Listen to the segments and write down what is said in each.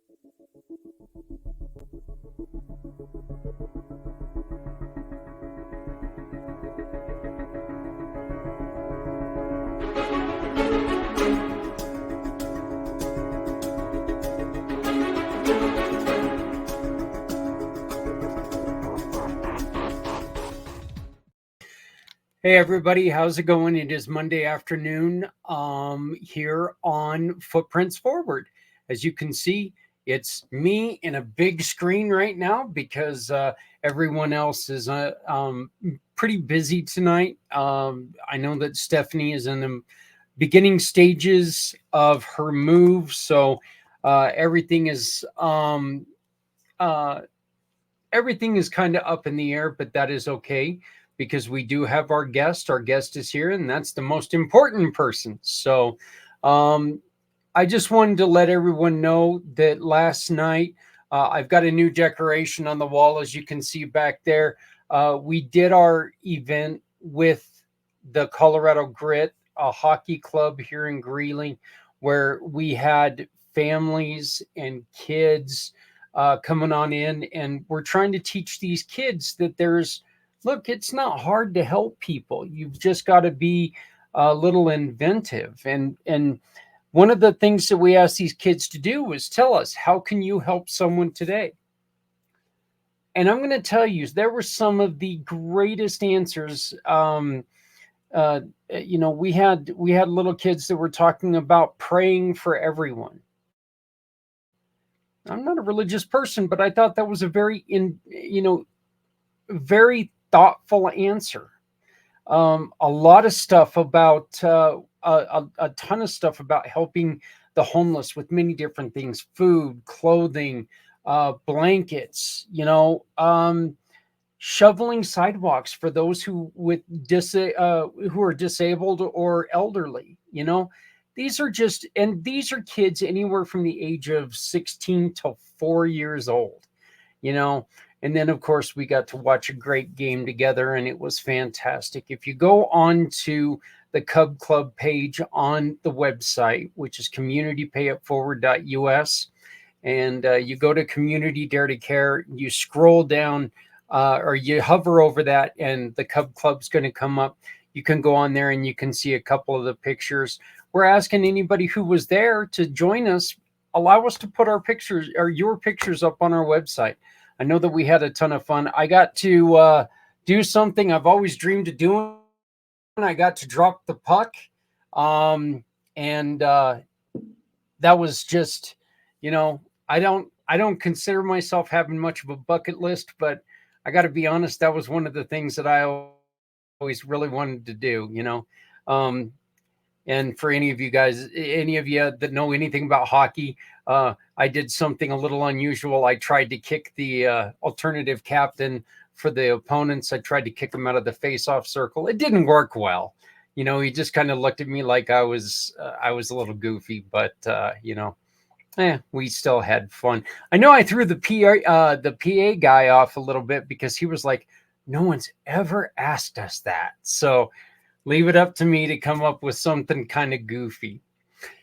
Hey everybody, how's it going? It is Monday afternoon here on Footprints Forward. As you can see, it's me in a big screen right now because everyone else is pretty busy tonight. I know that Stephanie is in the beginning stages of her move, so everything is uh, everything is kind of up in the air, but that is okay because we do have our guest. Our guest is here, and that's the most important person. So I just wanted to let everyone know that last night I've got a new decoration on the wall, as you can see back there. We did our event with the Colorado Grit, a hockey club here in Greeley, where we had families and kids coming on in, and we're trying to teach these kids that look, it's not hard to help people. You've just got to be a little inventive. And one of the things that we asked these kids to do was tell us, how can you help someone today? And I'm going to tell you, there were some of the greatest answers. We had little kids that were talking about praying for everyone. I'm not a religious person, but I thought that was a very thoughtful answer. A lot of stuff about a ton of stuff about helping the homeless with many different things: food, clothing, blankets. Shoveling sidewalks for those who are disabled or elderly. These are kids anywhere from the age of 16 to 4 years old. And then, of course, we got to watch a great game together, and it was fantastic. If you go on to the Cub Club page on the website, which is communitypayitforward.us, and you go to Community Dare to Care, you scroll down or you hover over that, and the Cub Club's going to come up. You can go on there, and you can see a couple of the pictures. We're asking anybody who was there to join us. Allow us to put our pictures or your pictures up on our website. I know that we had a ton of fun. I got to do something I've always dreamed of doing. I got to drop the puck. And that was just, I don't consider myself having much of a bucket list, but I got to be honest, that was one of the things that I always really wanted to do, and for any of you that know anything about hockey, I did something a little unusual. I tried to kick the alternative captain for the opponents. I tried to kick him out of the face-off circle. It didn't work well. He just kind of looked at me like I was a little goofy, but we still had fun. I know I threw the PA guy off a little bit because he was like, no one's ever asked us that. So leave it up to me to come up with something kind of goofy.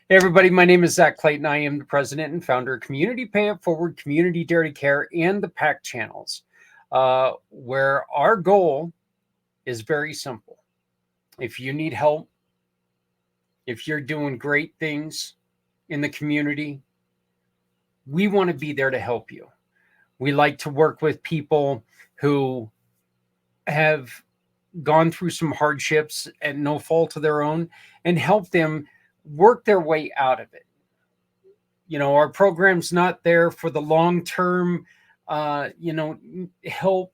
Hey, everybody, my name is Zach Clayton. I am the president and founder of Community Pay It Forward, Community Dare to Care, and the PAC channels, where our goal is very simple. If you need help, if you're doing great things in the community, we want to be there to help you. We like to work with people who have gone through some hardships at no fault of their own and help them work their way out of it. Our program's not there for the long-term, help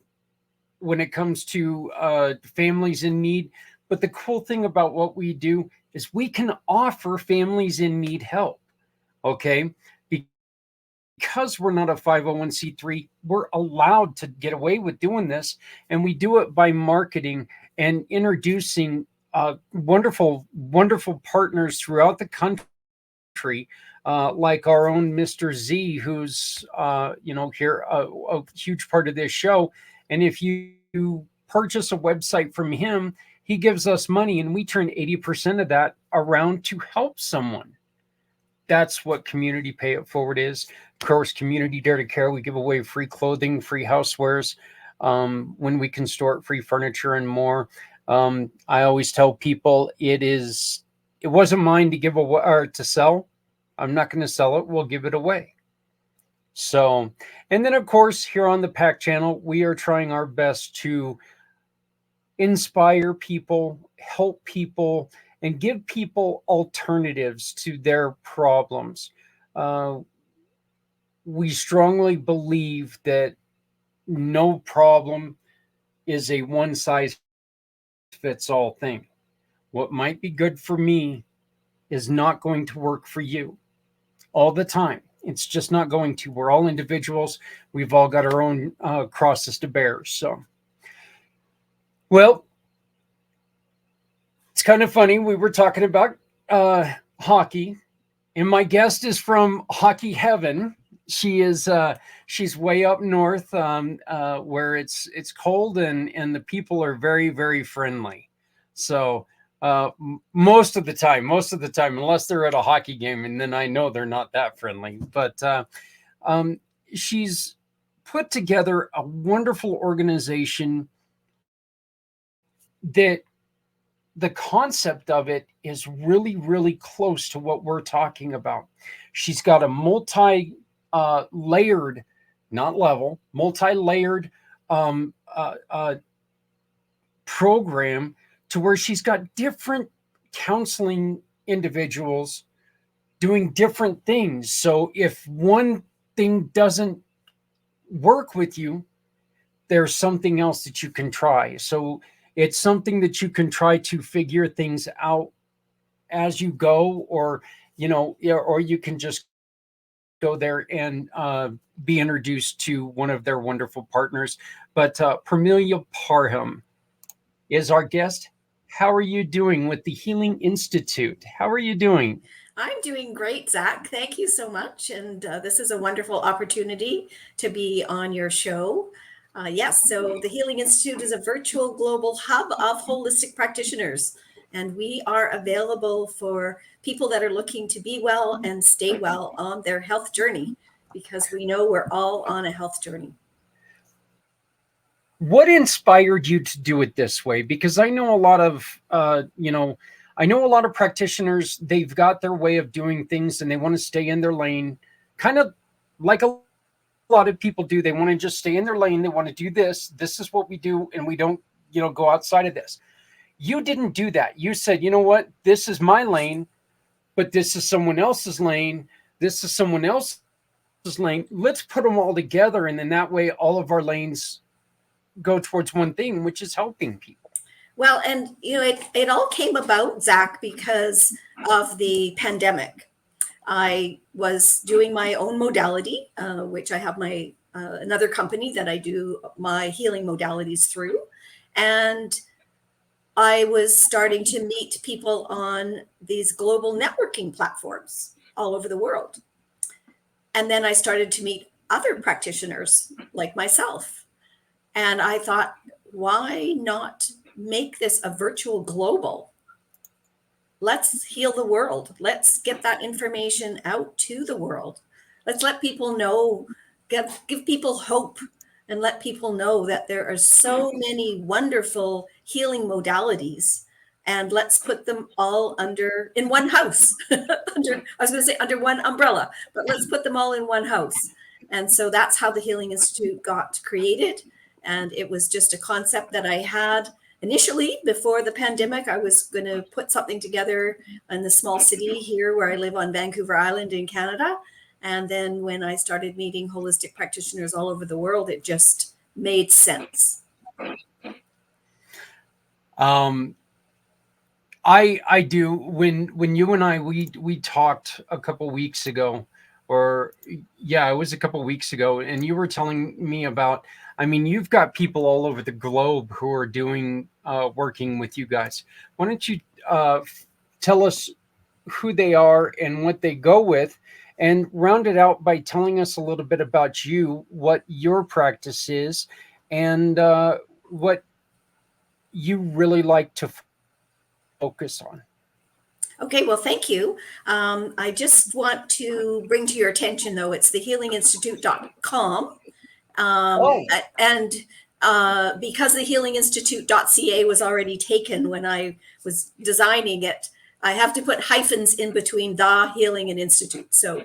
when it comes to families in need. But the cool thing about what we do is we can offer families in need help. Okay. Because we're not a 501c3, we're allowed to get away with doing this. And we do it by marketing and introducing wonderful, wonderful partners throughout the country, like our own Mr. Z, who's, here, a huge part of this show. And if you purchase a website from him, he gives us money, and we turn 80% of that around to help someone. that's what Community Pay It Forward is. Of course, Community Dare to Care, we give away free clothing, free housewares, when we can store free furniture and more. I always tell people it wasn't mine to give away or to sell. I'm not going to sell it. We'll give it away. So, and then of course, here on the PAC channel, we are trying our best to inspire people, help people, and give people alternatives to their problems. We strongly believe that no problem is a one size fits all thing. What might be good for me is not going to work for you all the time. It's just not going to. We're all individuals. We've all got our own crosses to bear. So, well, it's kind of funny. We were talking about hockey, and my guest is from Hockey Heaven. She's way up north, where it's cold and the people are very, very friendly. So most of the time, unless they're at a hockey game, and then I know they're not that friendly. But she's put together a wonderful organization that the concept of it is really, really close to what we're talking about. She's got a multi-layered, not level, multi-layered program to where she's got different counseling individuals doing different things. So if one thing doesn't work with you, there's something else that you can try. So it's something that you can try to figure things out as you go, or you can just go there and be introduced to one of their wonderful partners. But Parmelia Parham is our guest. How are you doing with the Healing Institute? How are you doing? I'm doing great, Zach. Thank you so much. And this is a wonderful opportunity to be on your show. Yes, so the Healing Institute is a virtual global hub of holistic practitioners, and we are available for people that are looking to be well and stay well on their health journey, because we know we're all on a health journey. What inspired you to do it this way? Because I know a lot of, I know a lot of practitioners, they've got their way of doing things and they want to stay in their lane, kind of like a lot of people do. They want to just stay in their lane. They want to do this. This is what we do. And we don't, go outside of this. You didn't do that. You said, you know what? This is my lane, but this is someone else's lane. This is someone else's lane. Let's put them all together. And then that way, all of our lanes go towards one thing, which is helping people. Well, and it all came about, Zach, because of the pandemic. I was doing my own modality, which I have my another company that I do my healing modalities through. And I was starting to meet people on these global networking platforms all over the world. And then I started to meet other practitioners like myself. And I thought, why not make this a virtual global? Let's heal the world. Let's get that information out to the world. Let's let people know, give people hope, and let people know that there are so many wonderful healing modalities. And let's put them all in one house. Under one umbrella, but let's put them all in one house. And so that's how the Healing Institute got created. And it was just a concept that I had initially before the pandemic. I was going to put something together in the small city here where I live on Vancouver Island in Canada. And then when I started meeting holistic practitioners all over the world, it just made sense. I do. When you and I we talked a couple weeks ago, it was a couple weeks ago, and you were telling me about. I mean, you've got people all over the globe who are working with you guys. Why don't you tell us who they are and what they go with, and round it out by telling us a little bit about you, what your practice is, and what you really like to focus on. Okay, well, thank you. I just want to bring to your attention, though, it's thehealinginstitute.com. Oh, And because the healinginstitute.ca was already taken when I was designing it, I have to put hyphens in between the healing and institute. So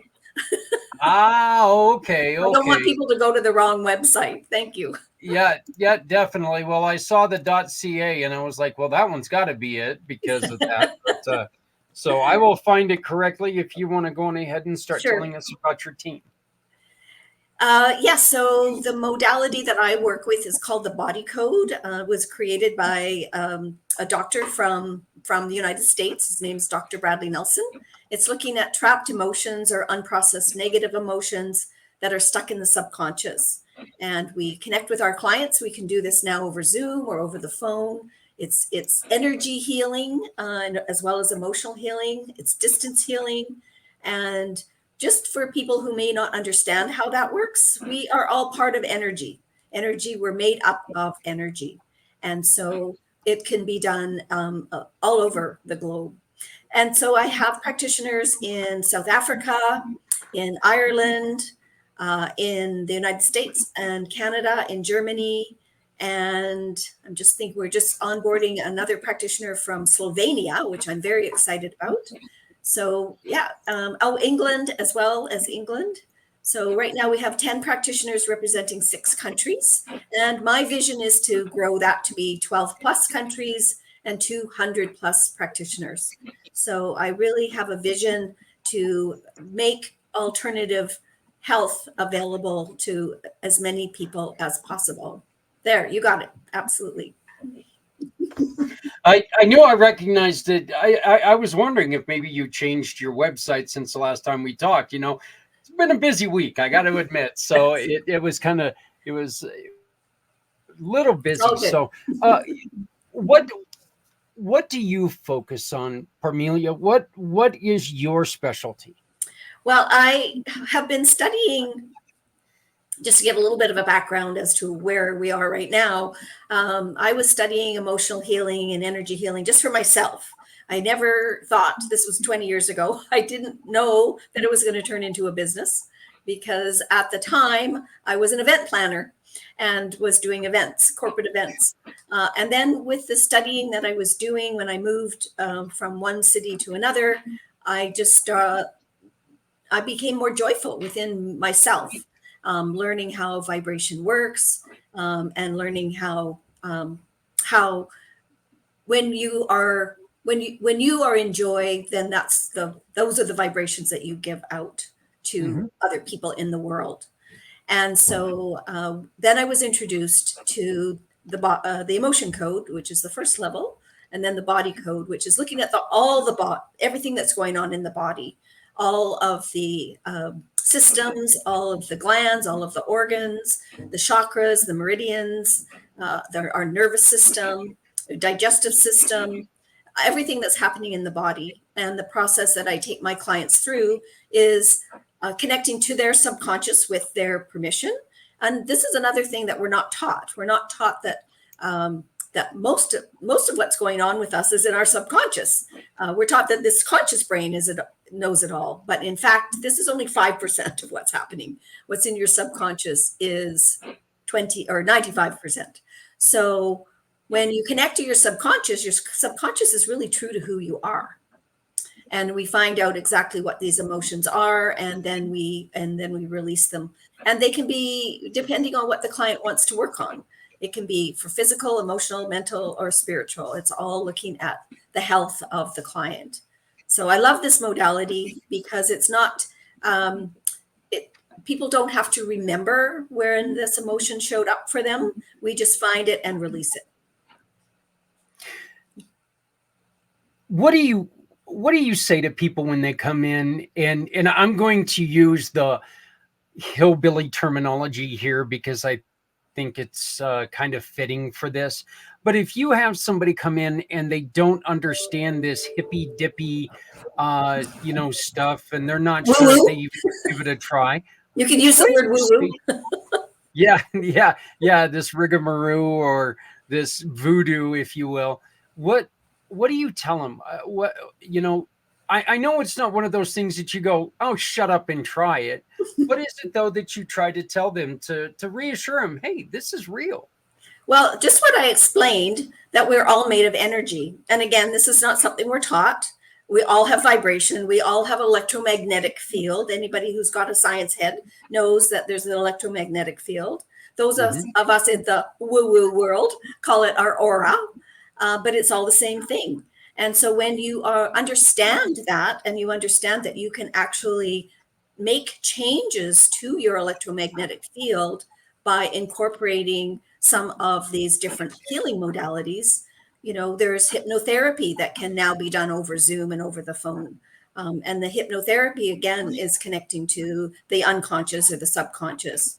okay, I don't want okay. people to go to the wrong website. Thank you. Yeah, yeah, definitely. Well, I saw the .ca and I was like, well, that one's got to be it because of that. But so I will find it correctly if you want to go on ahead and start Sure. telling us about your team. Yes, so the modality that I work with is called the Body Code. Was created by a doctor from the United States. His name's Dr. Bradley Nelson. It's looking at trapped emotions or unprocessed negative emotions that are stuck in the subconscious. And we connect with our clients. We can do this now over Zoom or over the phone. It's energy healing as well as emotional healing. It's distance healing. And just for people who may not understand how that works, we are all part of energy. Energy, we're made up of energy. And so it can be done all over the globe. And so I have practitioners in South Africa, in Ireland, in the United States and Canada, in Germany. And I'm just thinking we're just onboarding another practitioner from Slovenia, which I'm very excited about. So yeah, England as well as England. So right now we have 10 practitioners representing 6 countries. And my vision is to grow that to be 12 plus countries and 200 plus practitioners. So I really have a vision to make alternative health available to as many people as possible. There, you got it. Absolutely. I knew I recognized it. I was wondering if maybe you changed your website since the last time we talked. You know, it's been a busy week, I got to admit. So it was kind of, it was a little It's busy. all good. So what what do you focus on, Parmelia? What is your specialty? Well, I have been studying, just to give a little bit of a background as to where we are right now. I was studying emotional healing and energy healing just for myself. I never thought, this was 20 years ago, I didn't know that it was going to turn into a business, because at the time I was an event planner and was doing events, corporate events. And then with the studying that I was doing when I moved from one city to another, I just I became more joyful within myself, learning how vibration works, and learning how when you are in joy, then those are the vibrations that you give out to Mhm. other people in the world. And so then I was introduced to the emotion code, which is the first level, and then the body code, which is looking at everything that's going on in the body, all of the systems, all of the glands, all of the organs, the chakras, the meridians, our nervous system, digestive system, everything that's happening in the body. And the process that I take my clients through is connecting to their subconscious with their permission. And this is another thing that we're not taught. We're not taught that that most of what's going on with us is in our subconscious. We're taught that this conscious brain knows it all, but in fact, this is only 5% of what's happening. What's in your subconscious is 20 or 95%. So when you connect to your subconscious is really true to who you are. And we find out exactly what these emotions are, and then we release them. And they can be, depending on what the client wants to work on. It can be for physical, emotional, mental, or spiritual. It's all looking at the health of the client. So I love this modality because it's not, people don't have to remember when this emotion showed up for them. We just find it and release it. What do you say to people when they come in, and I'm going to use the hillbilly terminology here because I think it's kind of fitting for this. But if you have somebody come in and they don't understand this hippy dippy, stuff, and they're not sure if Woo-woo. they even give it a try, You can use what the do word you woo-woo. say? Yeah, yeah, this rigmarole or this voodoo, if you will. What do you tell them? I know it's not one of those things that you go, oh, shut up and try it. What is it though that you try to tell them to reassure them, hey, this is real? Well, just what I explained, that we're all made of energy. And again, this is not something we're taught. We all have vibration. We all have electromagnetic field. Anybody who's got a science head knows that there's an electromagnetic field. Those of us in the woo-woo world call it our aura, but it's all the same thing. And so when you understand that, and you understand that you can actually make changes to your electromagnetic field by incorporating some of these different healing modalities, there's hypnotherapy that can now be done over Zoom and over the phone. And the hypnotherapy, again, is connecting to the unconscious or the subconscious.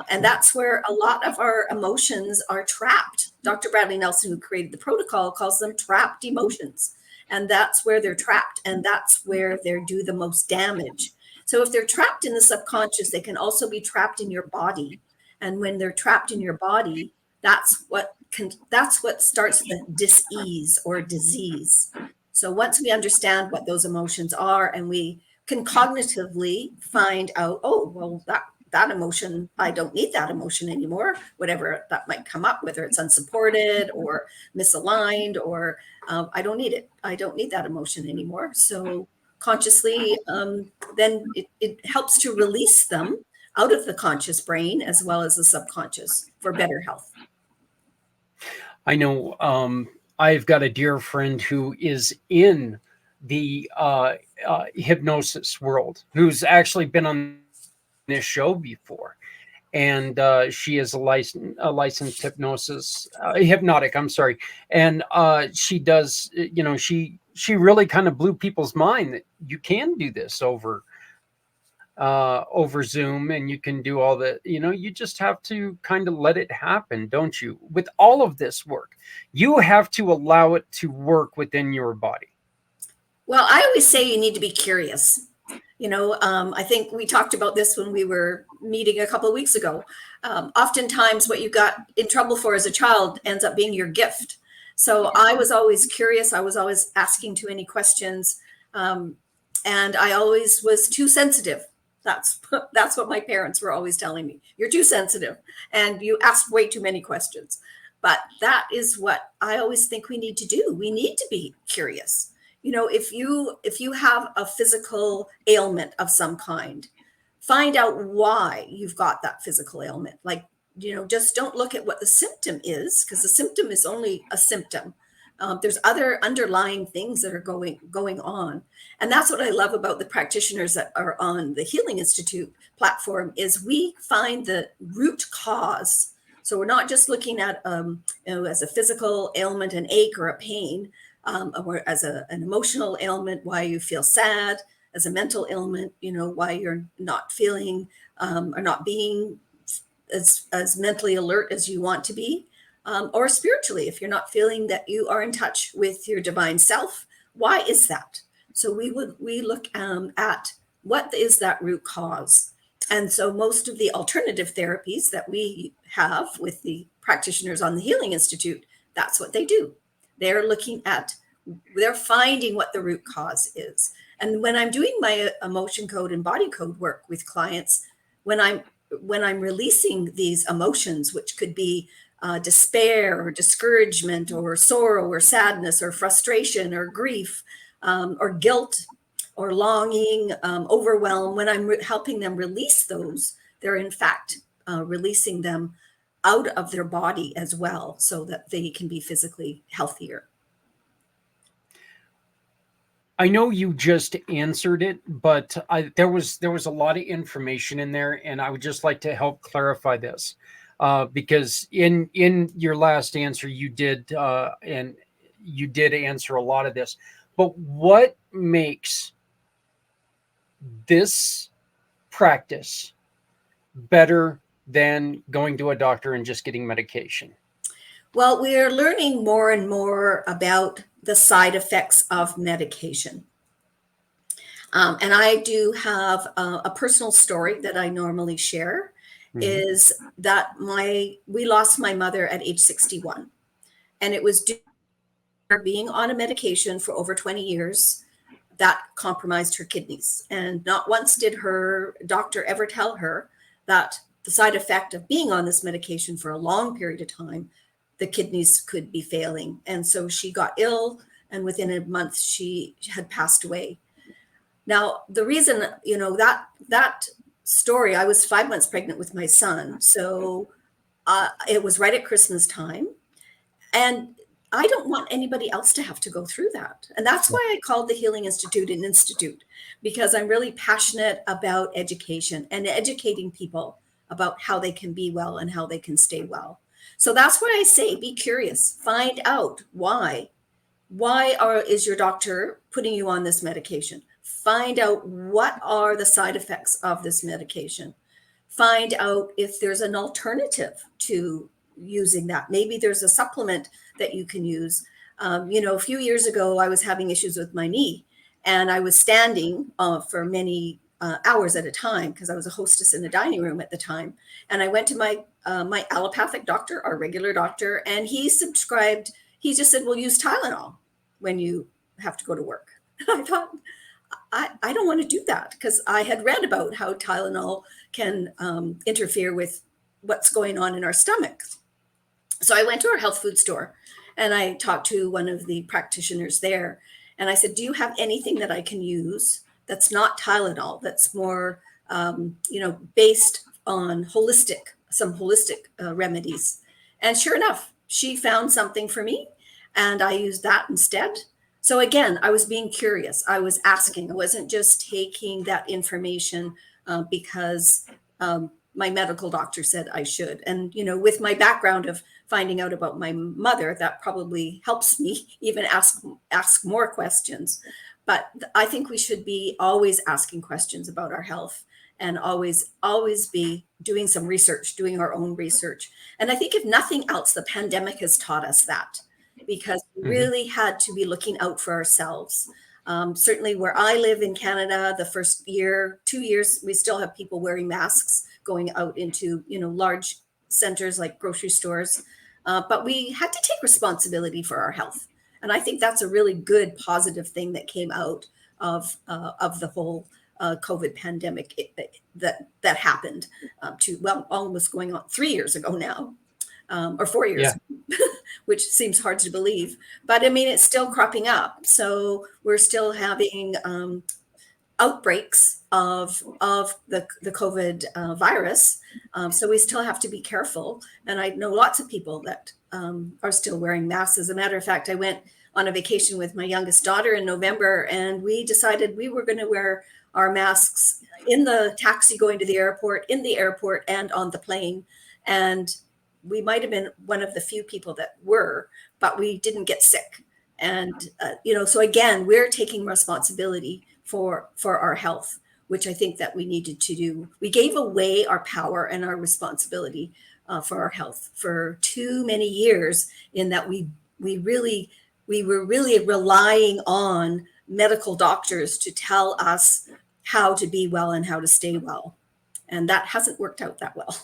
And that's where a lot of our emotions are trapped. Dr. Bradley Nelson, who created the protocol, calls them trapped emotions. And that's where they're trapped. And that's where they do the most damage. So if they're trapped in the subconscious, they can also be trapped in your body. And when they're trapped in your body, that's what starts the dis-ease or disease. So once we understand what those emotions are, and we can cognitively find out, oh, well, that emotion, I don't need that emotion anymore, whatever that might come up, whether it's unsupported or misaligned, or I don't need it. I don't need that emotion anymore. So consciously, then it helps to release them out of the conscious brain as well as the subconscious for better health. I know I've got a dear friend who is in the hypnosis world, who's actually been on this show before. And she is a licensed hypnotic, I'm sorry. And she does, she really kind of blew people's mind that you can do this over Zoom, and you can do all the, you just have to kind of let it happen, don't you? With all of this work, you have to allow it to work within your body. Well, I always say you need to be curious. I think we talked about this when we were meeting a couple of weeks ago. Oftentimes what you got in trouble for as a child ends up being your gift. So I was always curious. I was always asking too many questions. And I always was too sensitive. That's what my parents were always telling me. You're too sensitive and you ask way too many questions. But that is what I always think we need to do. We need to be curious. If you have a physical ailment of some kind, find out why you've got that physical ailment. Like, just don't look at what the symptom is, because the symptom is only a symptom. There's other underlying things that are going on. And that's what I love about the practitioners that are on the Healing Institute platform, is we find the root cause. So we're not just looking at, as a physical ailment, an ache or a pain, or as an emotional ailment, why you feel sad, as a mental ailment, why you're not feeling or not being as mentally alert as you want to be. Or spiritually, if you're not feeling that you are in touch with your divine self, why is that? So we look at what is that root cause. And so most of the alternative therapies that we have with the practitioners on the Healing Institute, that's what they do. They're finding what the root cause is. And when I'm doing my emotion code and body code work with clients, when I'm releasing these emotions, which could be despair or discouragement or sorrow or sadness or frustration or grief or guilt or longing, overwhelm, when I'm helping them release those, they're in fact releasing them out of their body as well, so that they can be physically healthier. I know you just answered it, but there was a lot of information in there, and I would just like to help clarify this, because in your last answer you did answer a lot of this. But what makes this practice better than going to a doctor and just getting medication? Well, we're learning more and more about the side effects of medication. And I do have a personal story that I normally share, is that we lost my mother at age 61. And it was due to her being on a medication for over 20 years. that compromised her kidneys. And not once did her doctor ever tell her that the side effect of being on this medication for a long period of time, the kidneys could be failing. And so she got ill, and within a month she had passed away. Now, the reason, that story, I was 5 months pregnant with my son. So it was right at Christmas time. And I don't want anybody else to have to go through that. And that's why I called the Healing Institute an institute, because I'm really passionate about education and educating people about how they can be well and how they can stay well. So that's why I say, be curious, find out why. Is your doctor putting you on this medication? Find out what are the side effects of this medication. Find out if there's an alternative to using that. Maybe there's a supplement that you can use. A few years ago, I was having issues with my knee, and I was standing for many hours at a time because I was a hostess in the dining room at the time. And I went to my allopathic doctor, our regular doctor, and he just said, well, use Tylenol when you have to go to work. I thought, I don't want to do that, because I had read about how Tylenol can interfere with what's going on in our stomachs. So I went to our health food store and I talked to one of the practitioners there. And I said, do you have anything that I can use that's not Tylenol, that's more, based on some holistic remedies? And sure enough, she found something for me and I used that instead. So again, I was being curious. I was asking. I wasn't just taking that information because my medical doctor said I should. And, with my background of finding out about my mother, that probably helps me even ask more questions. But I think we should be always asking questions about our health, and always be doing some research, doing our own research. And I think if nothing else, the pandemic has taught us that, because we really had to be looking out for ourselves. Certainly where I live in Canada, the first 2 years, we still have people wearing masks going out into, large centers like grocery stores. But we had to take responsibility for our health. And I think that's a really good, positive thing that came out of the whole COVID pandemic that happened almost going on 3 years ago now, or 4 years. Yeah. Which seems hard to believe, but I mean, it's still cropping up. So we're still having outbreaks of the COVID virus. So we still have to be careful. And I know lots of people that are still wearing masks. As a matter of fact, I went on a vacation with my youngest daughter in November, and we decided we were going to wear our masks in the taxi going to the airport, in the airport, and on the plane. And we might have been one of the few people that were, but we didn't get sick. And, so again, we're taking responsibility for our health, which I think that we needed to do. We gave away our power and our responsibility for our health for too many years, in that we were really relying on medical doctors to tell us how to be well and how to stay well. And that hasn't worked out that well.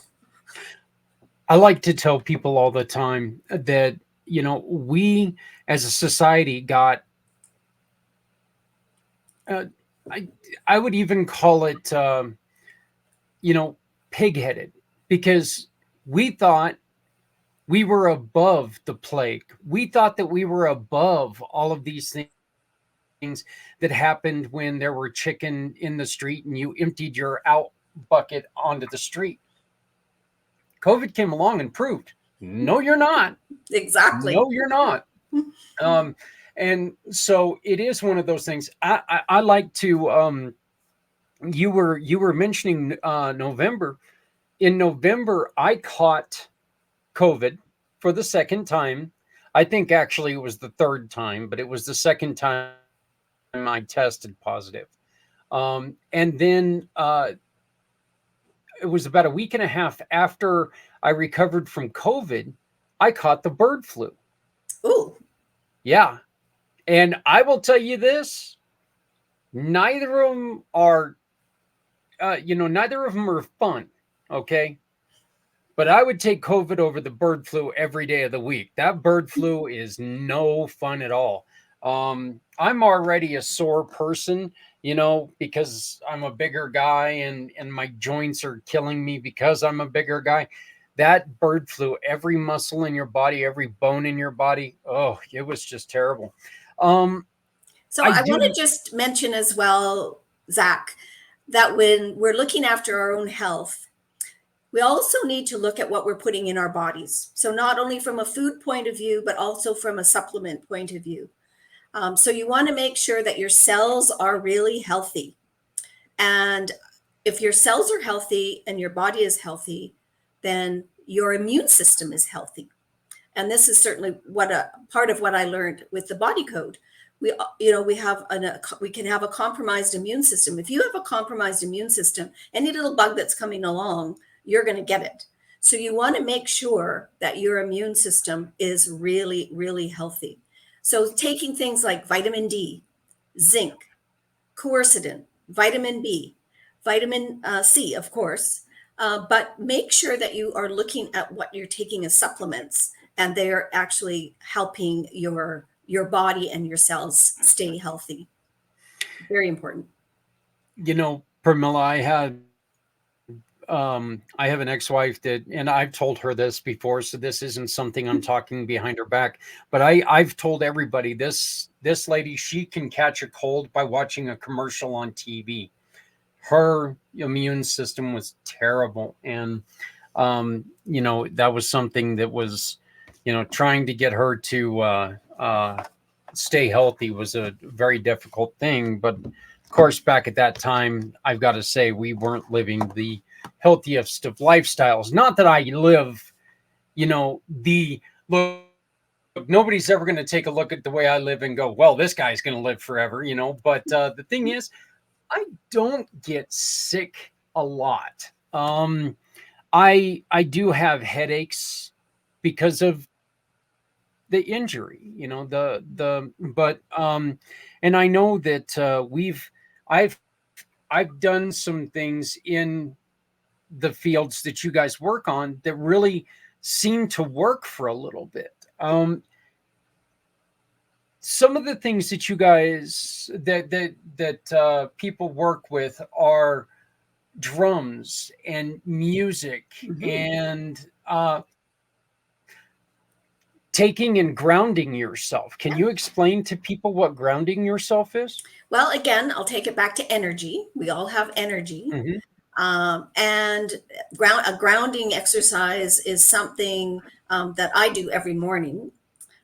I like to tell people all the time that, we as a society got, I would even call it, pig-headed, because we thought we were above the plague. We thought that we were above all of these things that happened when there were chicken in the street and you emptied your out bucket onto the street. COVID came along and proved, no, you're not. Exactly. No, you're not. And so it is one of those things. I like to, you were mentioning November. In November, I caught COVID for the second time. I think actually it was the third time, but it was the second time I tested positive. And then it was about a week and a half after I recovered from COVID, I caught the bird flu. Ooh. Yeah. And I will tell you this, neither of them are, neither of them are fun. Okay. But I would take COVID over the bird flu every day of the week. That bird flu is no fun at all. I'm already a sore person, because I'm a bigger guy and my joints are killing me because I'm a bigger guy. That bird flu, every muscle in your body, every bone in your body. Oh, it was just terrible. Um, So I I want to do. just mention as well, Zach, that when we're looking after our own health, we also need to look at what we're putting in our bodies. So not only from a food point of view, but also from a supplement point of view. So you want to make sure that your cells are really healthy. And if your cells are healthy and your body is healthy, then your immune system is healthy. And this is certainly what a part of what I learned with the body code. We can have a compromised immune system. If you have a compromised immune system, any little bug that's coming along, you're going to get it. So you want to make sure that your immune system is really, really healthy. So taking things like vitamin D, zinc, quercetin, vitamin B, vitamin C, of course, but make sure that you are looking at what you're taking as supplements and they're actually helping your body and your cells stay healthy. Very important. Pramila, I have an ex-wife that, and I've told her this before, so this isn't something I'm talking behind her back, but I've told everybody this lady, she can catch a cold by watching a commercial on TV. Her immune system was terrible. And, that was something that was, trying to get her to stay healthy was a very difficult thing. But of course, back at that time, I've got to say, we weren't living the healthiest of lifestyles. Not that I live, the look, nobody's ever going to take a look at the way I live and go, well, this guy's going to live forever, But the thing is, I don't get sick a lot. I do have headaches because of the injury, the but and I know that I've I've done some things in the fields that you guys work on that really seem to work for a little bit. Some of the things that you guys that people work with are drums and music Mhm. and taking and grounding yourself. Can you explain to people what grounding yourself is? Well, again, I'll take it back to energy. We all have energy. Hmm. And a grounding exercise is something that I do every morning.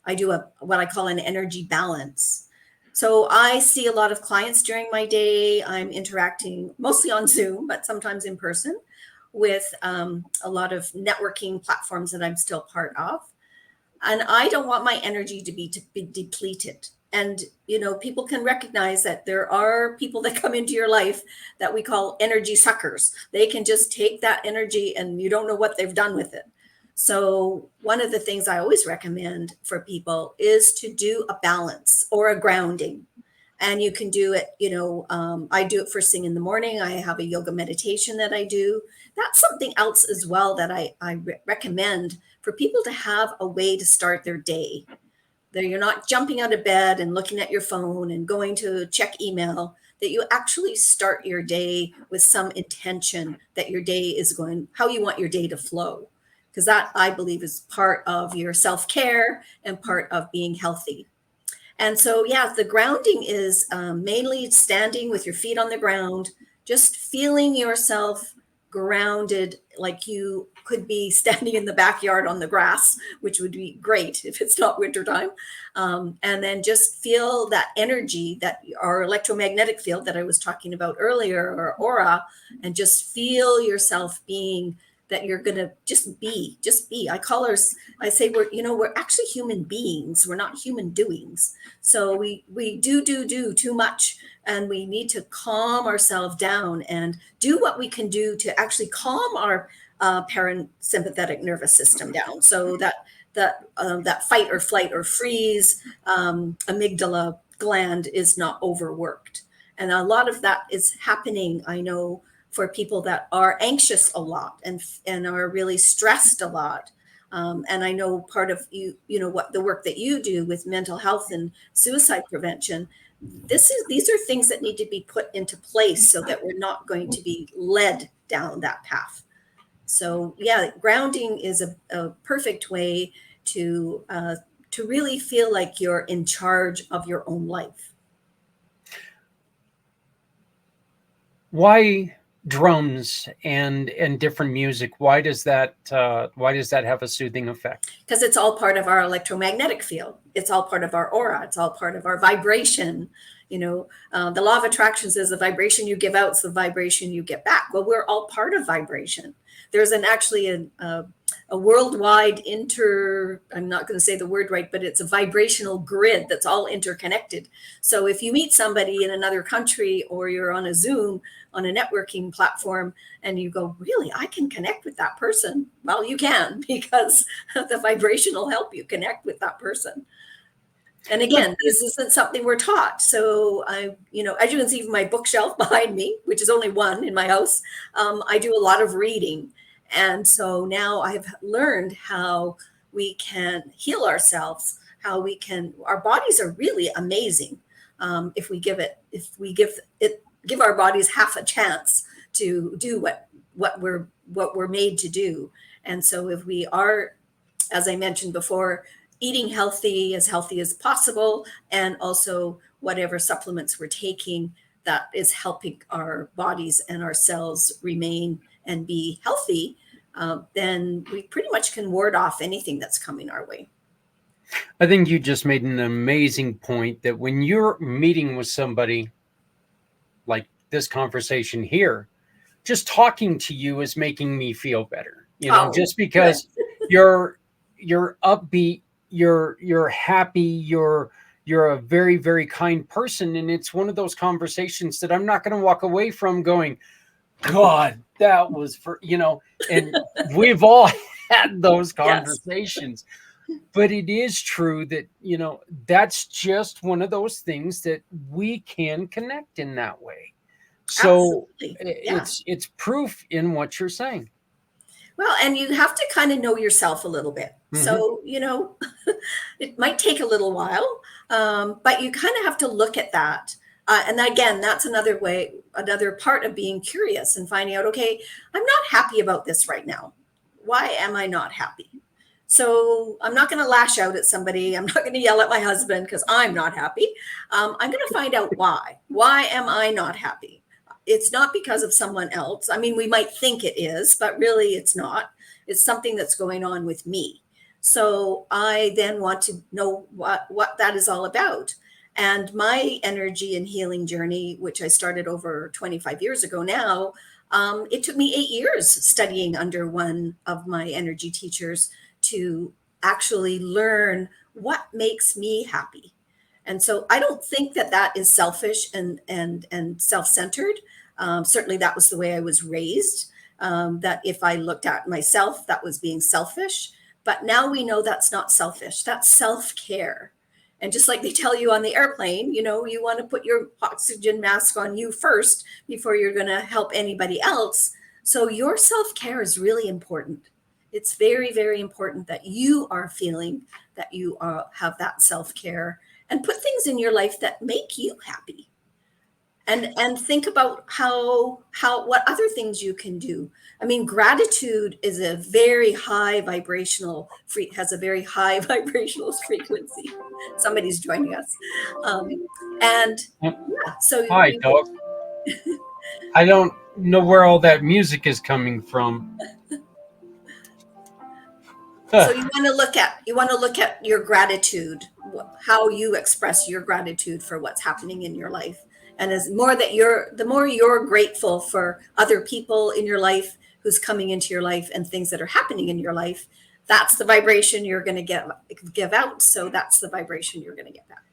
I do what I call an energy balance. So I see a lot of clients during my day. I'm interacting mostly on Zoom, but sometimes in person with a lot of networking platforms that I'm still part of. And I don't want my energy to be depleted. And people can recognize that there are people that come into your life that we call energy suckers. They can just take that energy and you don't know what they've done with it. So one of the things I always recommend for people is to do a balance or a grounding. And you can do it, I do it first thing in the morning. I have a yoga meditation that I do. That's something else as well that I recommend for people to have a way to start their day. That you're not jumping out of bed and looking at your phone and going to check email, that you actually start your day with some intention that your day is going, how you want your day to flow. Because that, I believe, is part of your self care and part of being healthy. And so, yeah, the grounding is mainly standing with your feet on the ground, just feeling yourself grounded, like you could be standing in the backyard on the grass, which would be great if it's not wintertime. And then just feel that energy, that our electromagnetic field that I was talking about earlier, or aura, and just feel yourself being that you're going to just be. I say we're actually human beings. We're not human doings. So we do too much, and we need to calm ourselves down and do what we can do to actually calm our parasympathetic nervous system down, so that fight or flight or freeze amygdala gland is not overworked. And a lot of that is happening, I know, for people that are anxious a lot and are really stressed a lot. And I know part of what the work that you do with mental health and suicide prevention, these are things that need to be put into place so that we're not going to be led down that path. So yeah, grounding is a perfect way to really feel like you're in charge of your own life. Why drums and different music? Why does that have a soothing effect? Because it's all part of our electromagnetic field. It's all part of our aura. It's all part of our vibration. The law of attraction says the vibration you give out is the vibration you get back. Well, we're all part of vibration. There's actually a worldwide I'm not going to say the word right, but it's a vibrational grid that's all interconnected. So if you meet somebody in another country, or you're on a Zoom on a networking platform, and you go, really, I can connect with that person. Well, you can, because the vibration will help you connect with that person. And again, this isn't something we're taught. So as you can see from my bookshelf behind me, which is only one in my house, I do a lot of reading. And so now I've learned how we can heal ourselves, our bodies are really amazing. If we give our bodies half a chance to do what we're made to do. And so if we are, as I mentioned before, eating healthy as possible, and also whatever supplements we're taking that is helping our bodies and our cells remain and be healthy, then we pretty much can ward off anything that's coming our way. I think you just made an amazing point that when you're meeting with somebody like this conversation here, just talking to you is making me feel better. Just because you're upbeat, you're happy, you're a very, very kind person. And it's one of those conversations that I'm not going to walk away from going, God, that was and we've all had those conversations. Yes. But it is true that, that's just one of those things that we can connect in that way. So it's proof in what you're saying. Well, and you have to kind of know yourself a little bit. Mm-hmm. So, it might take a little while, but you kind of have to look at that. And again, that's another part of being curious and finding out, okay, I'm not happy about this right now. Why am I not happy? So I'm not going to lash out at somebody. I'm not going to yell at my husband because I'm not happy. I'm going to find out why. Why am I not happy? It's not because of someone else. I mean, we might think it is, but really it's not. It's something that's going on with me. So I then want to know what that is all about. And my energy and healing journey, which I started over 25 years ago now, it took me 8 years studying under one of my energy teachers to actually learn what makes me happy. And so I don't think that is selfish and self-centered. Certainly that was the way I was raised, that if I looked at myself, that was being selfish. But now we know that's not selfish. That's self-care. And just like they tell you on the airplane, you want to put your oxygen mask on you first before you're going to help anybody else. So your self-care is really important. It's very, very important that you are feeling that you have that self-care, and put things in your life that make you happy. And think about what other things you can do. I mean, gratitude is a very high vibrational frequency. Somebody's joining us. So hi, dog. I don't know where all that music is coming from. So you want to look at your gratitude, how you express your gratitude for what's happening in your life. And the more you're grateful for other people in your life who's coming into your life and things that are happening in your life, that's the vibration you're going to give out. So that's the vibration you're going to get back.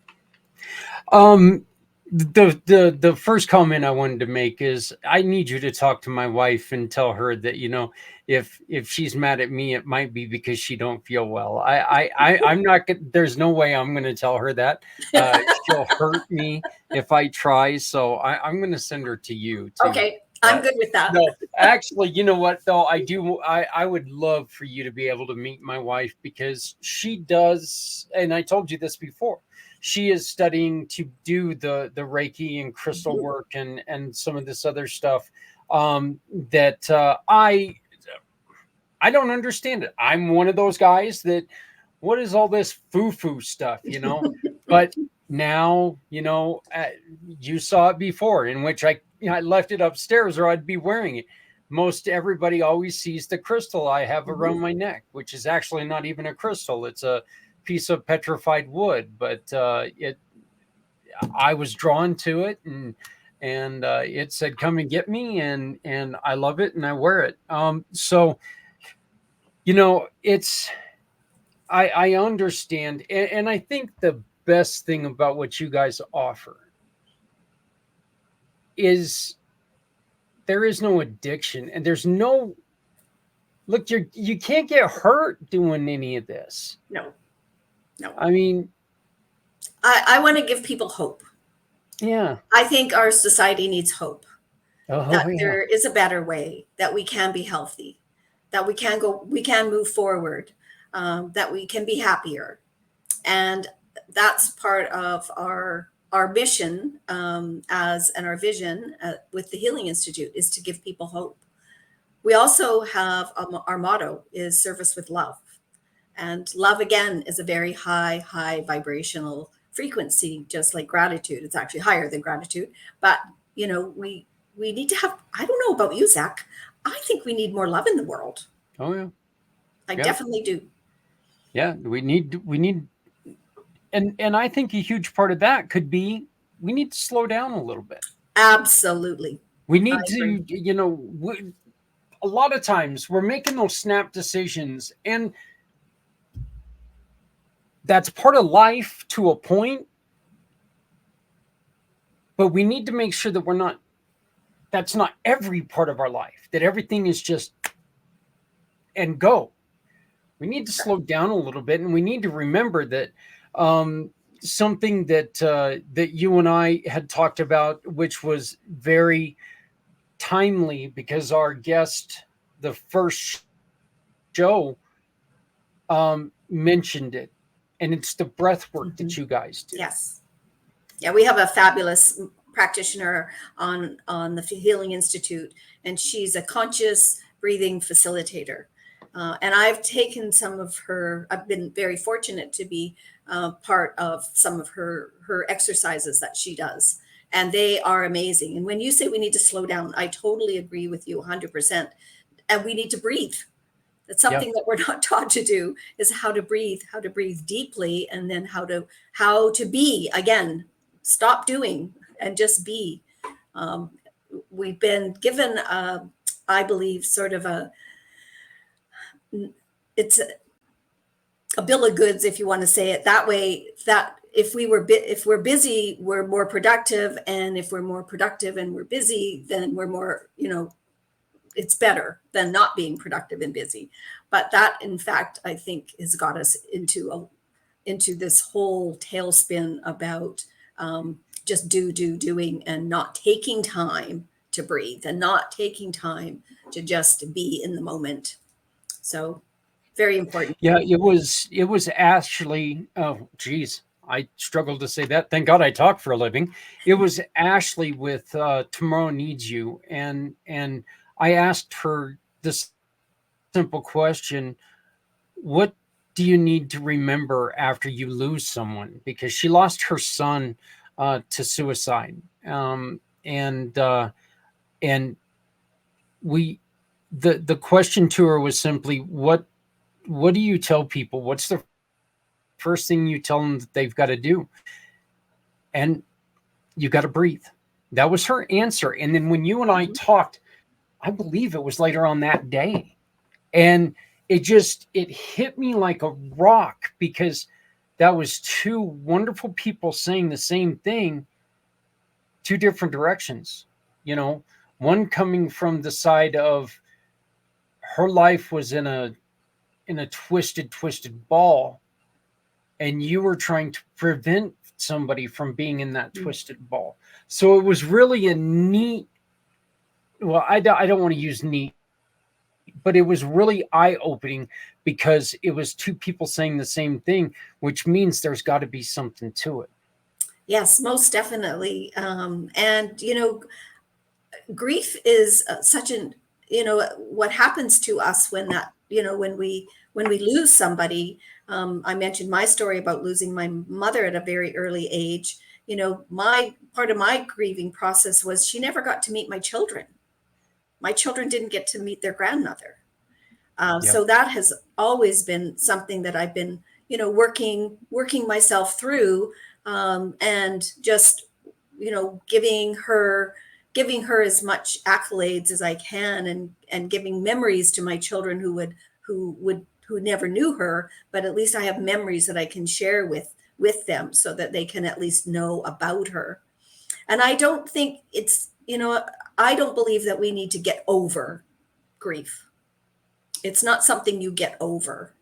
The first comment I wanted to make is I need you to talk to my wife and tell her that, if she's mad at me, it might be because she don't feel well. I'm not, there's no way I'm going to tell her that. She'll hurt me if I try. So I'm going to send her to you too. Okay. I'm good with that. No, actually, you know what though? I would love for you to be able to meet my wife, because she does. And I told you this before. she is studying to do the Reiki and crystal work and some of this other stuff that I don't understand it. I'm one of those guys that, what is all this foo-foo stuff, But now, you saw it before, in which I left it upstairs or I'd be wearing it. Most everybody always sees the crystal I have around my neck, which is actually not even a crystal. It's a piece of petrified wood, but I was drawn to it, and it said, "Come and get me," and I love it and I wear it. So it's I understand, and I think the best thing about what you guys offer is there is no addiction, and there's no look. You can't get hurt doing any of this. No. I mean, I want to give people hope. Yeah. I think our society needs hope. That Yeah. there is a better way, that we can be healthy, that we can move forward, that we can be happier. And that's part of our mission and our vision with the Healing Institute, is to give people hope. We also have our motto is service with love. And love, again, is a very high vibrational frequency, just like gratitude. It's actually higher than gratitude. But, we need to have, I don't know about you, Zach, I think we need more love in the world. Oh, yeah. I definitely do. Yeah, we need, and I think a huge part of that could be we need to slow down a little bit. Absolutely. We need to, a lot of times we're making those snap decisions, and that's part of life to a point, but we need to make sure that that's not every part of our life, that everything is just and go. We need to slow down a little bit, and we need to remember that something that you and I had talked about, which was very timely, because our guest, the first show, mentioned it, and it's the breath work that you guys do. Yes. Yeah, we have a fabulous practitioner on the Healing Institute, and she's a conscious breathing facilitator. And I've taken some of her, I've been very fortunate to be part of some of her exercises that she does. And they are amazing. And when you say we need to slow down, I totally agree with you 100%. And we need to breathe. That's something that we're not taught to do, is how to breathe deeply, and then how to be, again, stop doing and just be. We've been given, I believe, sort of it's a bill of goods, if you want to say it that way, that if we're busy, we're more productive. And if we're more productive and we're busy, then we're more, it's better than not being productive and busy. But that, in fact, I think has got us into this whole tailspin about just doing and not taking time to breathe, and not taking time to just be in the moment. So very important. Yeah, it was Ashley. Oh, geez, I struggled to say that. Thank God I talk for a living. It was Ashley with Tomorrow Needs You. And I asked her this simple question: what do you need to remember after you lose someone? Because she lost her son to suicide. And the question to her was simply, what do you tell people? What's the first thing you tell them that they've got to do? And you got to breathe. That was her answer. And then when you and I talked, I believe it was later on that day, and it hit me like a rock, because that was two wonderful people saying the same thing, two different directions. One coming from the side of her life was in a twisted ball, and you were trying to prevent somebody from being in that twisted ball. So it was really a neat, well, I don't want to use neat, but it was really eye-opening, because it was two people saying the same thing, which means there's got to be something to it. Yes, most definitely. And grief is such an, what happens to us when that, when we lose somebody. I mentioned my story about losing my mother at a very early age. My part of my grieving process was she never got to meet my children. My children didn't get to meet their grandmother. Yeah. So that has always been something that I've been, working myself through, and just, giving her as much accolades as I can, and giving memories to my children who never knew her, but at least I have memories that I can share with them so that they can at least know about her. And I don't think I don't believe that we need to get over grief. It's not something you get over.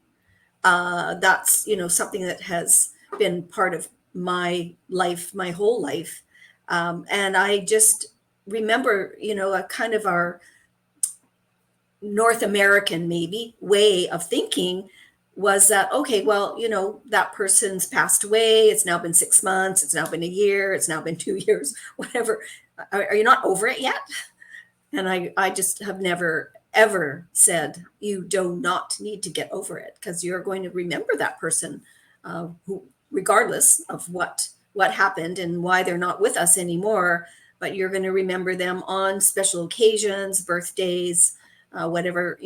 That's something that has been part of my life, my whole life. And I just remember, a kind of our North American maybe way of thinking was that, okay, well, that person's passed away. It's now been 6 months. It's now been a year. It's now been 2 years, whatever. Are you not over it yet? And I just have never, ever said, you do not need to get over it, because you're going to remember that person, who, regardless of what happened and why they're not with us anymore, but you're going to remember them on special occasions, birthdays, whatever,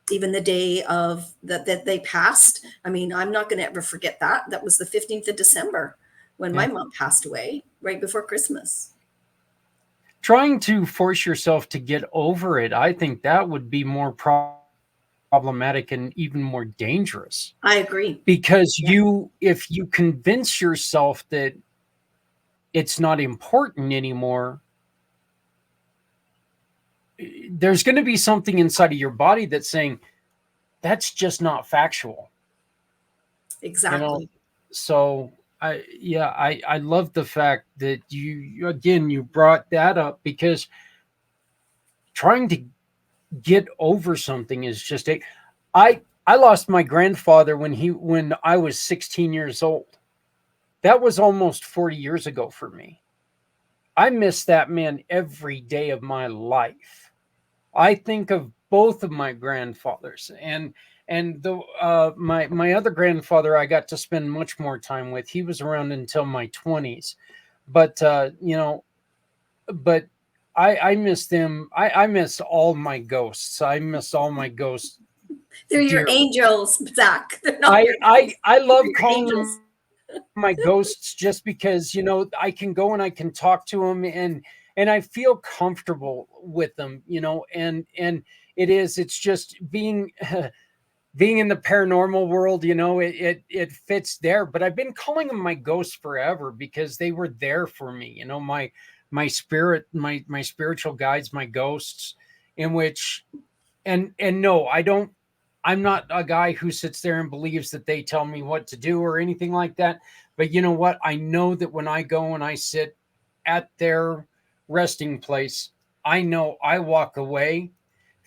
even the day of that they passed. I mean, I'm not going to ever forget that. That was the 15th of December when my Yeah. mom passed away right before Christmas. Trying to force yourself to get over it, I think that would be more problematic and even more dangerous, I agree. because Yeah. if you convince yourself that it's not important anymore, there's going to be something inside of your body that's saying that's just not factual, you know. Exactly. So I love the fact that you brought that up, because trying to get over something is just a I lost my grandfather when I was 16 years old. That was almost 40 years ago for me. I miss that man every day of my life. I think of both of my grandfathers, and the my other grandfather I got to spend much more time with. He was around until my 20s. But but I miss them. I miss all my ghosts. I miss all my ghosts They're your dearly. angels, Zach. They're not your ghosts. I They're love your calling angels. them my ghosts, just because I can go and I can talk to them, and I feel comfortable with them, and it's just being being in the paranormal world, it fits there. But I've been calling them my ghosts forever, because they were there for me, my spirit, my spiritual guides, my ghosts, in which, and no, I'm not a guy who sits there and believes that they tell me what to do or anything like that. But you know what? I know that when I go and I sit at their resting place, I know I walk away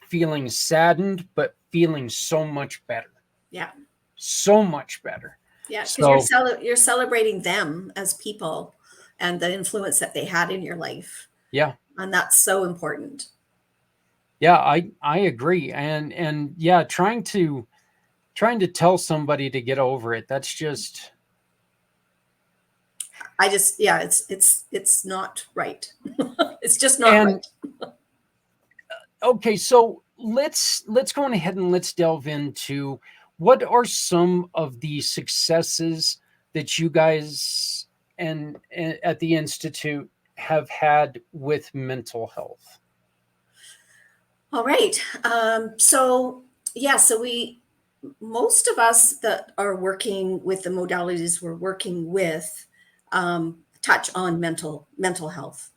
feeling saddened, but feeling so much better. Yeah. So much better. Yeah. Because So, you're celebrating them as people and the influence that they had in your life. yeah. And that's so important. Yeah, I agree. And yeah, trying to tell somebody to get over it, that's just Yeah, it's not right. It's just not and right. okay, so let's go on ahead and let's delve into what are some of the successes that you guys and at the institute have had with mental health. All right. So yeah, so most of us that are working with the modalities we're working with, touch on mental health.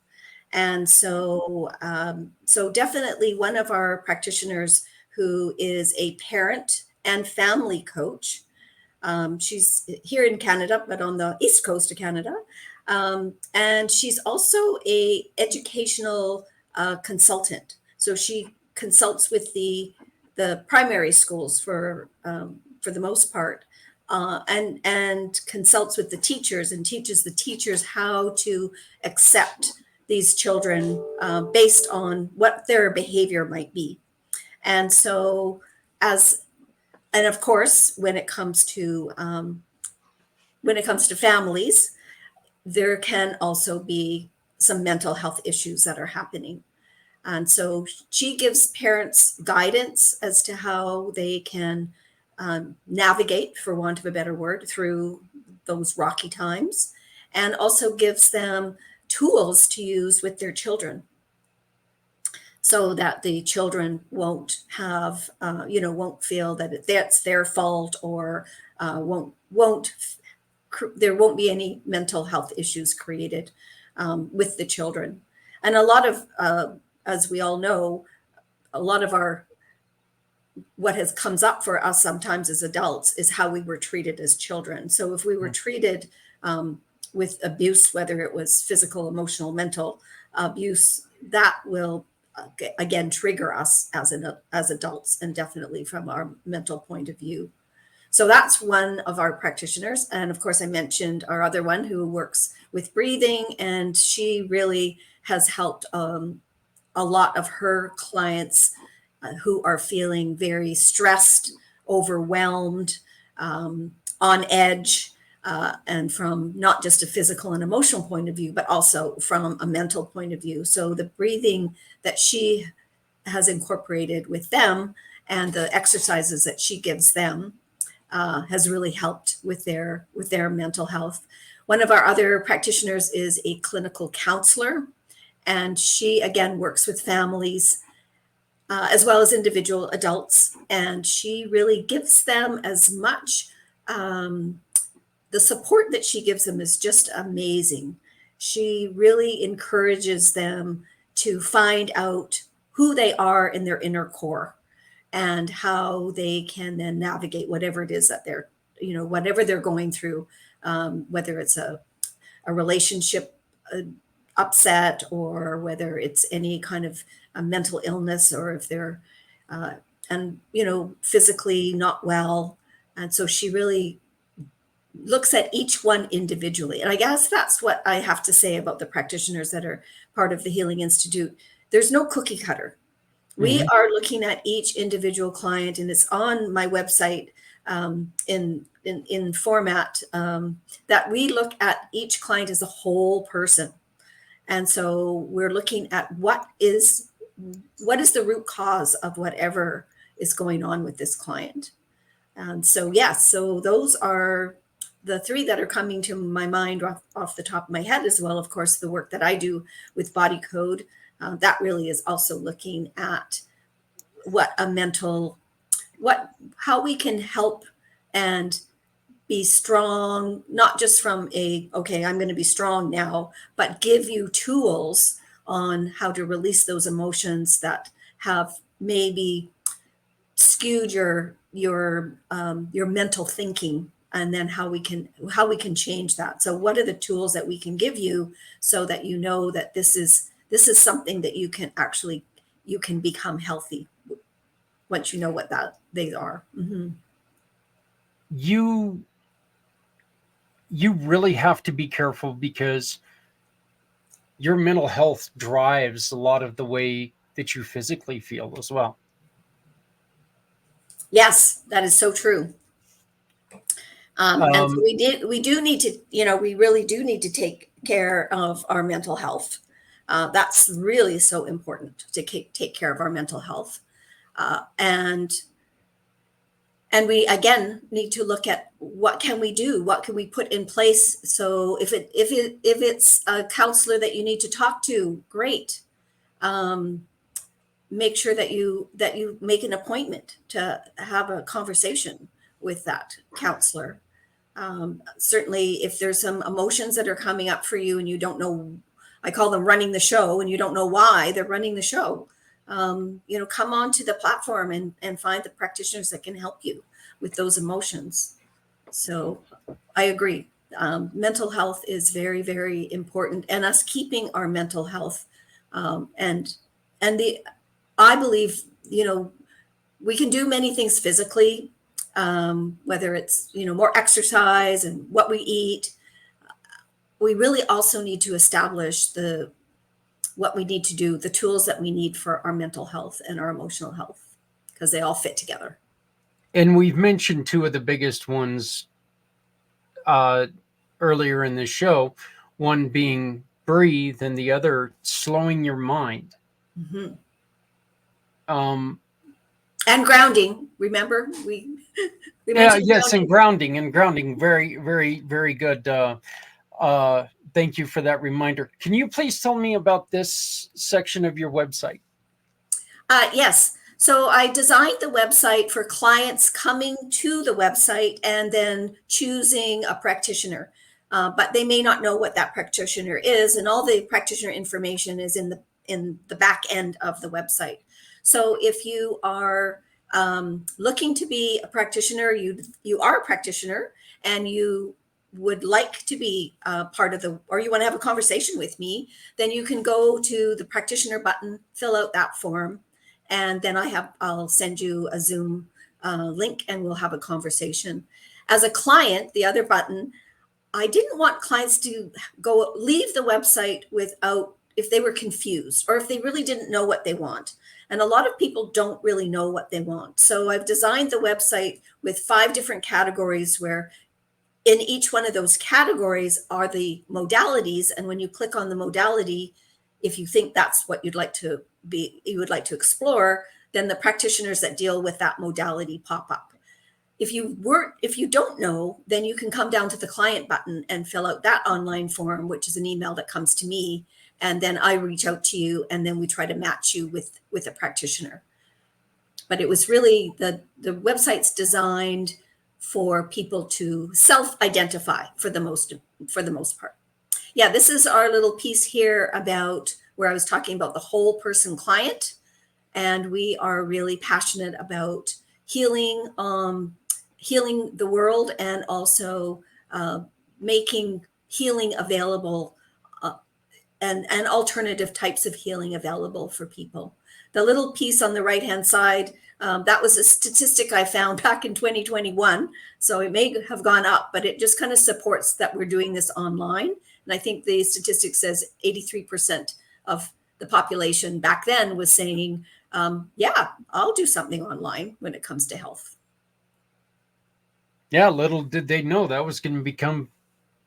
And so definitely one of our practitioners who is a parent and family coach. She's here in Canada, but on the east coast of Canada, and she's also a educational consultant. So she consults with the primary schools for the most part, and consults with the teachers and teaches the teachers how to accept these children based on what their behavior might be. And so, and of course, when it comes to families, there can also be some mental health issues that are happening. And so she gives parents guidance as to how they can navigate, for want of a better word, through those rocky times, and also gives them tools to use with their children so that the children won't have, won't feel that that's their fault, or there won't be any mental health issues created with the children. And a lot of, as we all know, a lot of what has comes up for us sometimes as adults is how we were treated as children. So if we were treated with abuse, whether it was physical, emotional, mental abuse, that will again trigger us as adults, and definitely from our mental point of view. So that's one of our practitioners. And of course, I mentioned our other one who works with breathing, and she really has helped a lot of her clients who are feeling very stressed, overwhelmed, on edge, and from not just a physical and emotional point of view, but also from a mental point of view. So the breathing that she has incorporated with them and the exercises that she gives them has really helped with their mental health. One of our other practitioners is a clinical counselor, and she again works with families as well as individual adults, and she really gives them as much. The support that she gives them is just amazing. She really encourages them to find out who they are in their inner core, and how they can then navigate whatever it is that they're, whatever they're going through, whether it's a relationship upset, or whether it's any kind of a mental illness, or if they're, physically not well. And so she really looks at each one individually. And I guess that's what I have to say about the practitioners that are part of the Healing Institute. There's no cookie cutter. We are looking at each individual client, and it's on my website in format that we look at each client as a whole person. And so we're looking at what is the root cause of whatever is going on with this client. And so, yes, so those are the three that are coming to my mind off the top of my head, as well. Of course, the work that I do with Body Code, that really is also looking at how we can help and be strong, not just from okay, I'm going to be strong now, but give you tools on how to release those emotions that have maybe skewed your mental thinking, and then how we can change that. So what are the tools that we can give you so that you know that this is something that you can become healthy once you know what they are. Mm-hmm. You really have to be careful, because your mental health drives a lot of the way that you physically feel as well. Yes, that is so true. And so we do need to, we really do need to take care of our mental health. That's really so important, to take care of our mental health. And we again need to look at what can we do, what can we put in place. So if it's a counselor that you need to talk to, great. Make sure that you make an appointment to have a conversation with that counselor. Certainly, if there's some emotions that are coming up for you and you don't know, I call them running the show, and you don't know why they're running the show. Come on to the platform and find the practitioners that can help you with those emotions. So I agree. Mental health is very, very important, and us keeping our mental health. I believe, we can do many things physically. whether it's, more exercise and what we eat. We really also need to establish what we need to do, the tools that we need for our mental health and our emotional health, because they all fit together. And we've mentioned two of the biggest ones earlier in the show, one being breathe and the other slowing your mind. Mm-hmm. Um, and grounding. Remember, we yes, grounding. And grounding. Very, very, very good. Thank you for that reminder. Can you please tell me about this section of your website? Yes. So I designed the website for clients coming to the website and then choosing a practitioner. But they may not know what that practitioner is, and all the practitioner information is in the back end of the website. So if you are looking to be a practitioner, you are a practitioner, and you would like to be part of or you want to have a conversation with me, then you can go to the practitioner button, fill out that form, and then I'll send you a Zoom link, and we'll have a conversation. As a client, the other button, I didn't want clients to leave the website if they were confused or if they really didn't know what they want. And a lot of people don't really know what they want. So I've designed the website with 5 different categories, where in each one of those categories are the modalities. And when you click on the modality, if you think that's what you would like to explore, then the practitioners that deal with that modality pop up. If you don't know, then you can come down to the client button and fill out that online form, which is an email that comes to me. And then I reach out to you, and then we try to match you with a practitioner. But it was really the website's designed for people to self-identify for the most part. Yeah, this is our little piece here about where I was talking about the whole person client. And we are really passionate about healing the world, and also making healing available, and alternative types of healing available for people. The little piece on the right-hand side, that was a statistic I found back in 2021. So it may have gone up, but it just kind of supports that we're doing this online. And I think the statistic says 83% of the population back then was saying, yeah, I'll do something online when it comes to health. Yeah, little did they know that was going to become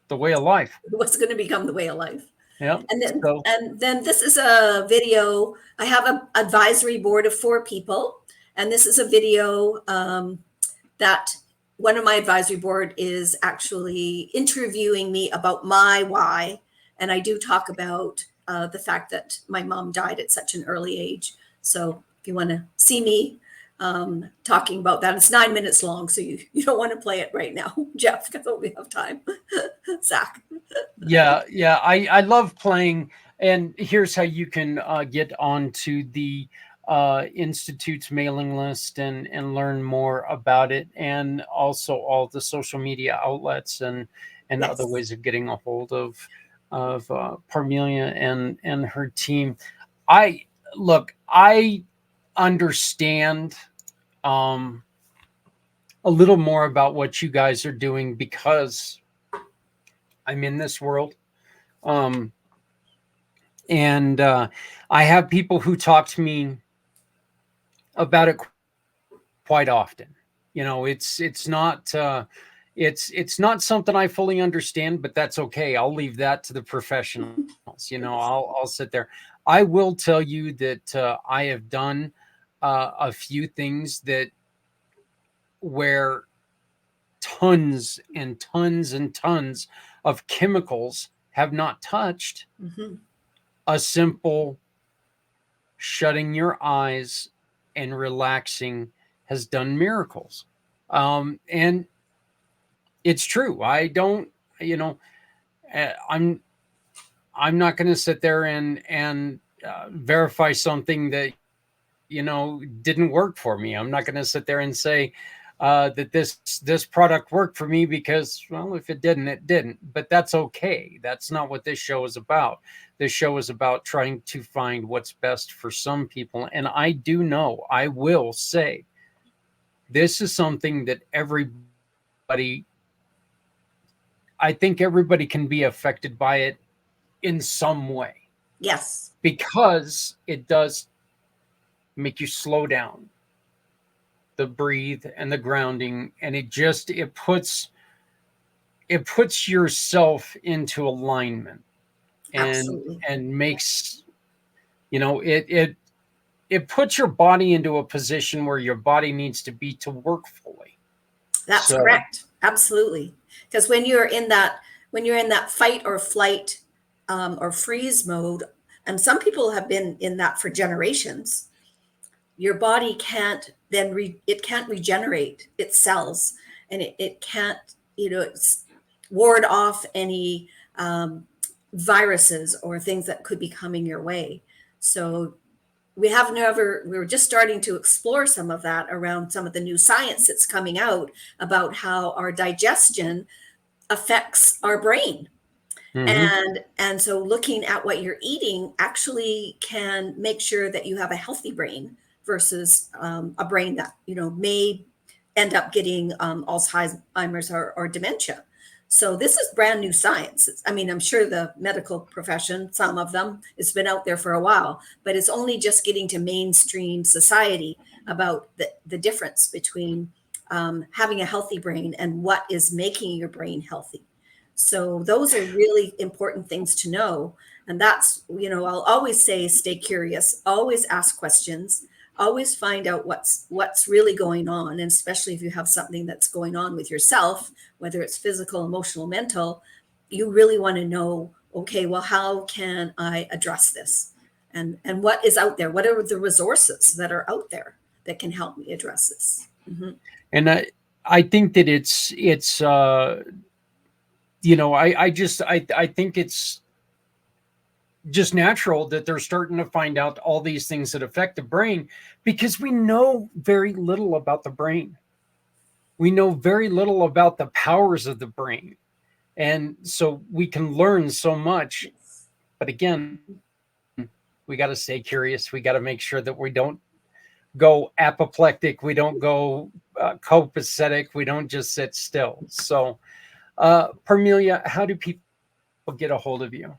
the way of life. It was going to become the way of life. Yeah. And then this is a video. I have an advisory board of 4 people. And this is a video that one of my advisory board is actually interviewing me about my why. And I do talk about the fact that my mom died at such an early age. So if you want to see me talking about that, it's 9 minutes long. So you don't want to play it right now, Jeff, because we have time. Zach. Yeah. I love playing. And here's how you can get onto the Institute's mailing list and learn more about it, and also all the social media outlets and yes, other ways of getting a hold of Parmelia and her team. I understand a little more about what you guys are doing because I'm in this world. And I have people who talk to me about it quite often. It's not something I fully understand, but that's okay. I'll leave that to the professionals. I'll sit there. I will tell you that I have done a few things where tons and tons and tons of chemicals have not touched. Mm-hmm. A simple shutting your eyes and relaxing has done miracles. And it's true. I don't, I'm not going to sit there and verify something that, didn't work for me. I'm not going to sit there and say that this product worked for me because, well, if it didn't, it didn't. But that's okay. That's not what this show is about. This show is about trying to find what's best for some people. And I do know, I will say, This is something that I think everybody can be affected by it in some way, Yes. because it does make you slow down, the breathe and the grounding, and it puts yourself into alignment, and Absolutely. makes, it puts your body into a position where your body needs to be to work fully. That's So correct. Absolutely. Because when you're in that fight or flight or freeze mode, and some people have been in that for generations, your body can't it can't regenerate its cells, and it can't, ward off any viruses or things that could be coming your way. So we were just starting to explore some of that around some of the new science that's coming out about how our digestion affects our brain. mhm. And so looking at what you're eating actually can make sure that you have a healthy brain versus a brain that may end up getting Alzheimer's or dementia. So this is brand new science. I mean, I'm sure the medical profession, some of them, it's been out there for a while, but it's only just getting to mainstream society about the difference between having a healthy brain and what is making your brain healthy. So those are really important things to know. And that's, I'll always say, stay curious, always ask questions, always find out what's really going on. And especially if you have something that's going on with yourself, whether it's physical, emotional, mental, you really want to know, okay, well, how can I address this? And what is out there? What are the resources that are out there that can help me address this? Mhm. And I think that it's I think it's just natural that they're starting to find out all these things that affect the brain, because we know very little about the brain. We know very little about the powers of the brain. And so we can learn so much. Yes. But again, we got to stay curious. We got to make sure that we don't go apoplectic. We don't go copacetic. We don't just sit still. So, Parmelia, how do people get a hold of you?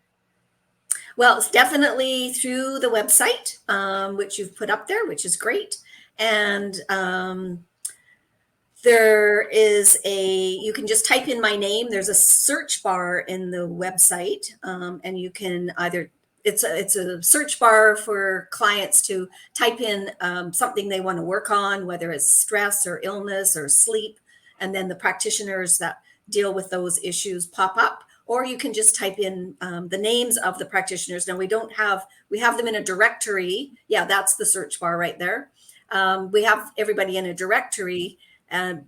Well, it's definitely through the website, which you've put up there, which is great. And you can just type in my name. There's a search bar in the website, and you can it's a search bar for clients to type in something they want to work on, whether it's stress or illness or sleep. And then the practitioners that deal with those issues pop up. Or you can just type in the names of the practitioners. Now we have them in a directory. Yeah, that's the search bar right there. We have everybody in a directory, and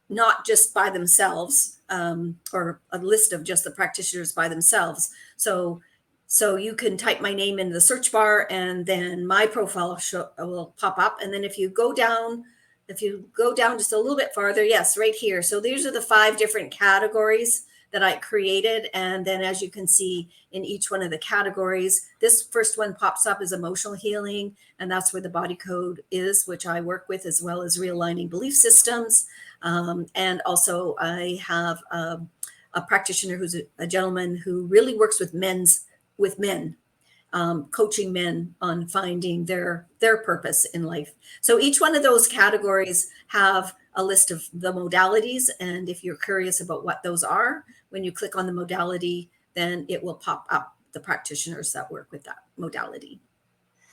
not just by themselves, or a list of just the practitioners by themselves. So you can type my name into the search bar, and then my profile will pop up. And then if you go down just a little bit farther, yes, right here. So these are the 5 different categories that I created. And then as you can see in each one of the categories, this first one pops up as emotional healing. And that's where the body code is, which I work with, as well as realigning belief systems. And also I have a practitioner who's a gentleman who really works with men, coaching men on finding their purpose in life. So each one of those categories have a list of the modalities. And if you're curious about what those are, when you click on the modality, then it will pop up the practitioners that work with that modality.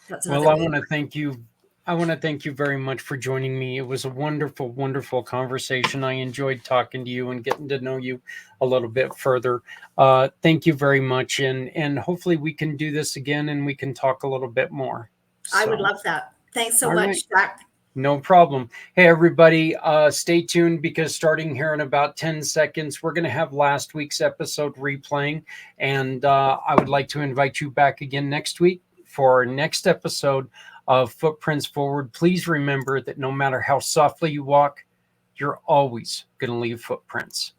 That's another Well, I way. want to thank you. I want to thank you very much for joining me. It was a wonderful, wonderful conversation. I enjoyed talking to you and getting to know you a little bit further. Thank you very much, and hopefully we can do this again and we can talk a little bit more. I would So, love that. Thanks so all right. much, Jack. No problem. Hey, everybody, stay tuned, because starting here in about 10 seconds, we're going to have last week's episode replaying. And I would like to invite you back again next week for our next episode of Footprints Forward. Please remember that no matter how softly you walk, you're always going to leave footprints.